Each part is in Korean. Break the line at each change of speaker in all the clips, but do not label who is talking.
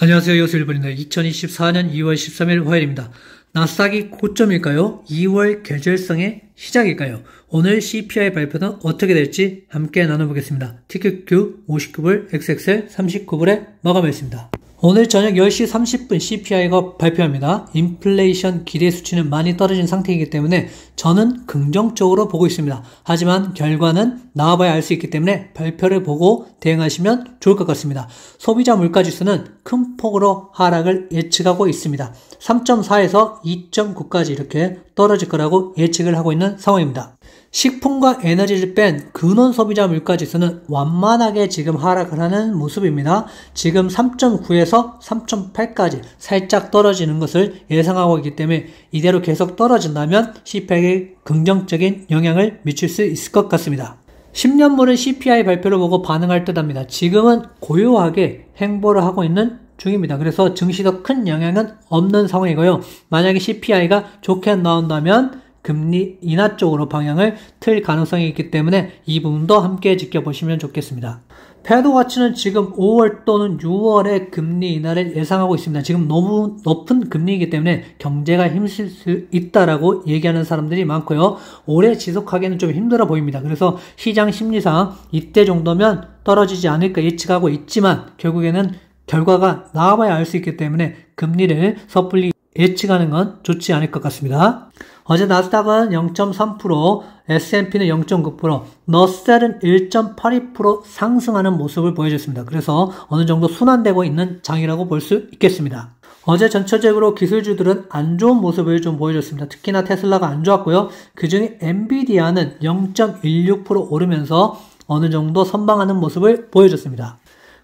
안녕하세요. 여수일본입니다. 2024년 2월 13일 화요일입니다. 나스닥이 고점일까요? 2월 계절성의 시작일까요? 오늘 CPI 발표는 어떻게 될지 함께 나눠보겠습니다. TQQ 59불, XXL 39불에 마감했습니다. 오늘 저녁 10시 30분 CPI가 발표합니다. 인플레이션 기대 수치는 많이 떨어진 상태이기 때문에 저는 긍정적으로 보고 있습니다. 하지만 결과는 나와봐야 알 수 있기 때문에 발표를 보고 대응하시면 좋을 것 같습니다. 소비자 물가지수는 큰 폭으로 하락을 예측하고 있습니다. 3.4에서 2.9까지 이렇게 떨어질 거라고 예측을 하고 있는 상황입니다. 식품과 에너지를 뺀 근원 소비자 물가지수는 완만하게 지금 하락을 하는 모습입니다. 지금 3.9에서 3.8까지 살짝 떨어지는 것을 예상하고 있기 때문에 이대로 계속 떨어진다면 CPI에 긍정적인 영향을 미칠 수 있을 것 같습니다. 10년물은 CPI 발표를 보고 반응할 듯합니다. 지금은 고요하게 행보를 하고 있는 중입니다. 그래서 증시도 큰 영향은 없는 상황이고요. 만약에 CPI가 좋게 나온다면 금리 인하 쪽으로 방향을 틀 가능성이 있기 때문에 이 부분도 함께 지켜보시면 좋겠습니다. 패드 가치는 지금 5월 또는 6월에 금리 인하를 예상하고 있습니다. 지금 너무 높은 금리이기 때문에 경제가 힘쓸 수 있다라고 얘기하는 사람들이 많고요. 오래 지속하기는 좀 힘들어 보입니다. 그래서 시장 심리상 이때 정도면 떨어지지 않을까 예측하고 있지만 결국에는 결과가 나와봐야 알 수 있기 때문에 금리를 섣불리 예측하는 건 좋지 않을 것 같습니다. 어제 나스닥은 0.3%, S&P는 0.9%, 너셀은 1.82% 상승하는 모습을 보여줬습니다. 그래서 어느 정도 순환되고 있는 장이라고 볼 수 있겠습니다. 어제 전체적으로 기술주들은 안 좋은 모습을 좀 보여줬습니다. 특히나 테슬라가 안 좋았고요. 그중에 엔비디아는 0.16% 오르면서 어느 정도 선방하는 모습을 보여줬습니다.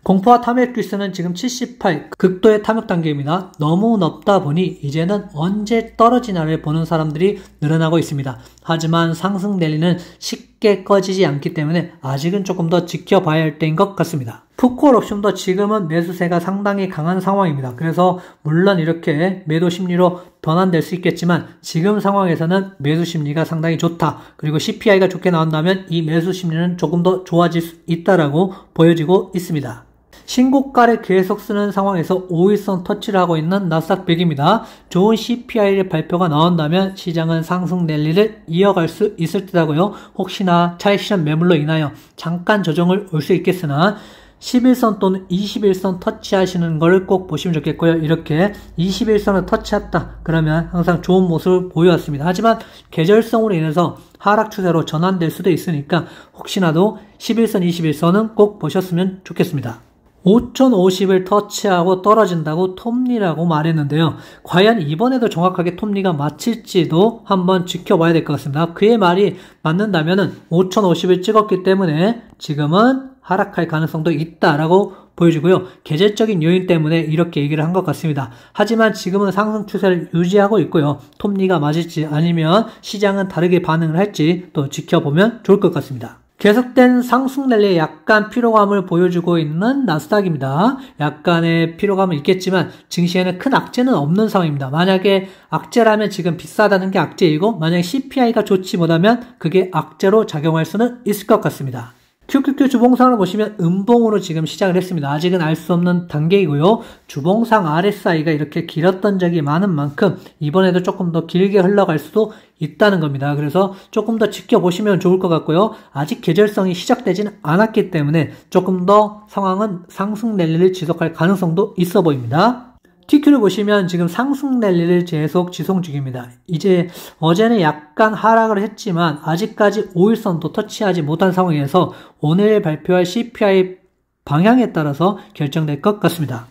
공포와 탐욕 지수는 지금 78, 극도의 탐욕 단계입니다. 너무 높다 보니 이제는 언제 떨어지나를 보는 사람들이 늘어나고 있습니다. 하지만 상승 랠리는 쉽게 꺼지지 않기 때문에 아직은 조금 더 지켜봐야 할 때인 것 같습니다. 풋콜 옵션도 지금은 매수세가 상당히 강한 상황입니다. 그래서 물론 이렇게 매도 심리로 변환될 수 있겠지만 지금 상황에서는 매수 심리가 상당히 좋다. 그리고 CPI가 좋게 나온다면 이 매수 심리는 조금 더 좋아질 수 있다라고 보여지고 있습니다. 신고가를 계속 쓰는 상황에서 5일선 터치를 하고 있는 나스닥 100입니다. 좋은 CPI 발표가 나온다면 시장은 상승 랠리를 이어갈 수 있을 듯하고요. 혹시나 차익 실현 매물로 인하여 잠깐 조정을 올 수 있겠으나 11선 또는 21선 터치하시는 걸 꼭 보시면 좋겠고요. 이렇게 21선을 터치했다 그러면 항상 좋은 모습을 보여왔습니다. 하지만 계절성으로 인해서 하락 추세로 전환될 수도 있으니까 혹시나도 11선, 21선은 꼭 보셨으면 좋겠습니다. 5050을 터치하고 떨어진다고 톱니라고 말했는데요. 과연 이번에도 정확하게 톱니가 맞힐지도 한번 지켜봐야 될 것 같습니다. 그의 말이 맞는다면 5050을 찍었기 때문에 지금은 하락할 가능성도 있다라고 보여지고요. 계절적인 요인 때문에 이렇게 얘기를 한 것 같습니다. 하지만 지금은 상승 추세를 유지하고 있고요. 톱니가 맞을지 아니면 시장은 다르게 반응을 할지 또 지켜보면 좋을 것 같습니다. 계속된 상승 랠리에 약간 피로감을 보여주고 있는 나스닥입니다. 약간의 피로감은 있겠지만 증시에는 큰 악재는 없는 상황입니다. 만약에 악재라면 지금 비싸다는 게 악재이고 만약에 CPI가 좋지 못하면 그게 악재로 작용할 수는 있을 것 같습니다. QQQ 주봉상을 보시면 음봉으로 지금 시작을 했습니다. 아직은 알 수 없는 단계이고요. 주봉상 RSI가 이렇게 길었던 적이 많은 만큼 이번에도 조금 더 길게 흘러갈 수도 있다는 겁니다. 그래서 조금 더 지켜보시면 좋을 것 같고요. 아직 계절성이 시작되지는 않았기 때문에 조금 더 상황은 상승 랠리를 지속할 가능성도 있어 보입니다. TQ를 보시면 지금 상승 랠리를 계속 지속 중입니다. 이제 어제는 약간 하락을 했지만 아직까지 5일선도 터치하지 못한 상황에서 오늘 발표할 CPI 방향에 따라서 결정될 것 같습니다.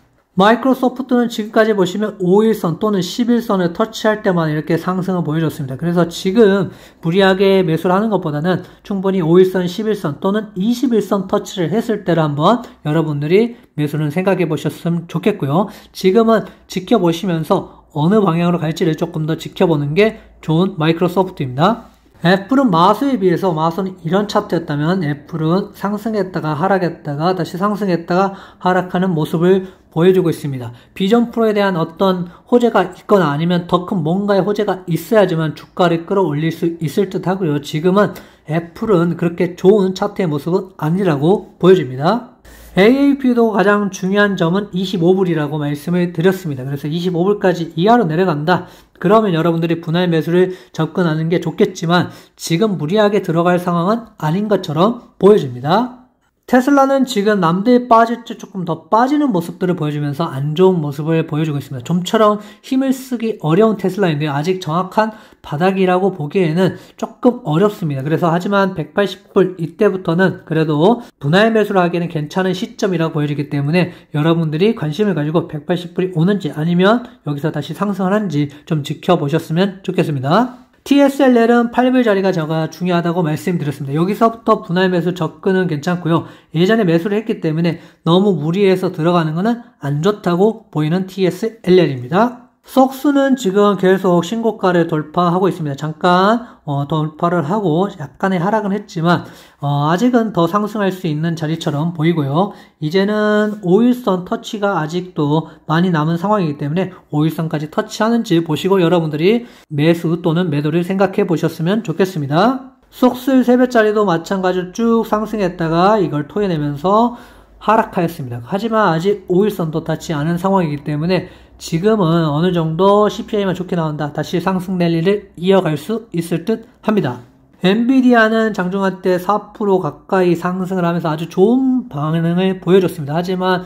마이크로소프트는 지금까지 보시면 5일선 또는 11선을 터치할 때만 이렇게 상승을 보여줬습니다. 그래서 지금 무리하게 매수를 하는 것보다는 충분히 5일선, 11선 또는 21선 터치를 했을 때를 한번 여러분들이 매수는 생각해 보셨으면 좋겠고요. 지금은 지켜보시면서 어느 방향으로 갈지를 조금 더 지켜보는 게 좋은 마이크로소프트입니다. 애플은 마수에 비해서 마수는 이런 차트였다면 애플은 상승했다가 하락했다가 다시 상승했다가 하락하는 모습을 보여주고 있습니다. 비전 프로에 대한 어떤 호재가 있거나 아니면 더 큰 뭔가의 호재가 있어야지만 주가를 끌어올릴 수 있을 듯 하고요. 지금은 애플은 그렇게 좋은 차트의 모습은 아니라고 보여집니다. AAP도 가장 중요한 점은 25불이라고 말씀을 드렸습니다. 그래서 25불까지 이하로 내려간다. 그러면 여러분들이 분할 매수를 접근하는 게 좋겠지만 지금 무리하게 들어갈 상황은 아닌 것처럼 보여집니다. 테슬라는 지금 남들이 빠질 때 조금 더 빠지는 모습들을 보여주면서 안 좋은 모습을 보여주고 있습니다. 좀처럼 힘을 쓰기 어려운 테슬라인데요. 아직 정확한 바닥이라고 보기에는 조금 어렵습니다. 그래서 하지만 180불 이때부터는 그래도 분할 매수를 하기에는 괜찮은 시점이라고 보여지기 때문에 여러분들이 관심을 가지고 180불이 오는지 아니면 여기서 다시 상승을 하는지 좀 지켜보셨으면 좋겠습니다. TSLL은 8불 자리가 제가 중요하다고 말씀드렸습니다. 여기서부터 분할 매수 접근은 괜찮고요. 예전에 매수를 했기 때문에 너무 무리해서 들어가는 것은 안 좋다고 보이는 TSLL입니다. 석수는 지금 계속 신고가를 돌파하고 있습니다. 잠깐 돌파를 하고 약간의 하락은 했지만 아직은 더 상승할 수 있는 자리처럼 보이고요. 이제는 5일선 터치가 아직도 많이 남은 상황이기 때문에 5일선까지 터치하는지 보시고 여러분들이 매수 또는 매도를 생각해 보셨으면 좋겠습니다. 속술 3배짜리도 마찬가지로 쭉 상승했다가 이걸 토해내면서 하락하였습니다. 하지만 아직 5일선도 닿지 않은 상황이기 때문에 지금은 어느 정도 CPI만 좋게 나온다. 다시 상승 랠리를 이어갈 수 있을 듯 합니다. 엔비디아는 장중한 때 4% 가까이 상승을 하면서 아주 좋은 반응을 보여줬습니다. 하지만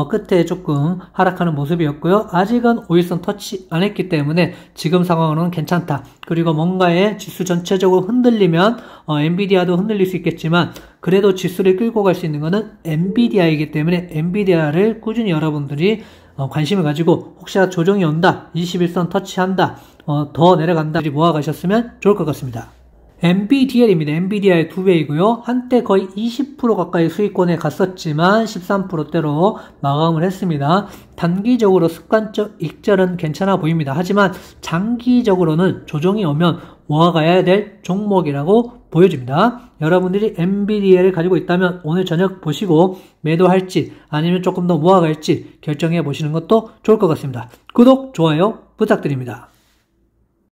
끝에 조금 하락하는 모습이었고요. 아직은 5일선 터치 안 했기 때문에 지금 상황으로는 괜찮다. 그리고 뭔가의 지수 전체적으로 흔들리면 엔비디아도 흔들릴 수 있겠지만 그래도 지수를 끌고 갈 수 있는 것은 엔비디아이기 때문에 엔비디아를 꾸준히 여러분들이 관심을 가지고 혹시나 조정이 온다, 21선 터치한다, 더 내려간다 모아가셨으면 좋을 것 같습니다. NVDL입니다. 엔비디아의 2배이고요. 한때 거의 20% 가까이 수익권에 갔었지만 13%대로 마감을 했습니다. 단기적으로 습관적 익절은 괜찮아 보입니다. 하지만 장기적으로는 조정이 오면 모아가야 될 종목이라고 보여집니다. 여러분들이 엔비디아를 가지고 있다면 오늘 저녁 보시고 매도할지 아니면 조금 더 모아갈지 결정해 보시는 것도 좋을 것 같습니다. 구독, 좋아요 부탁드립니다.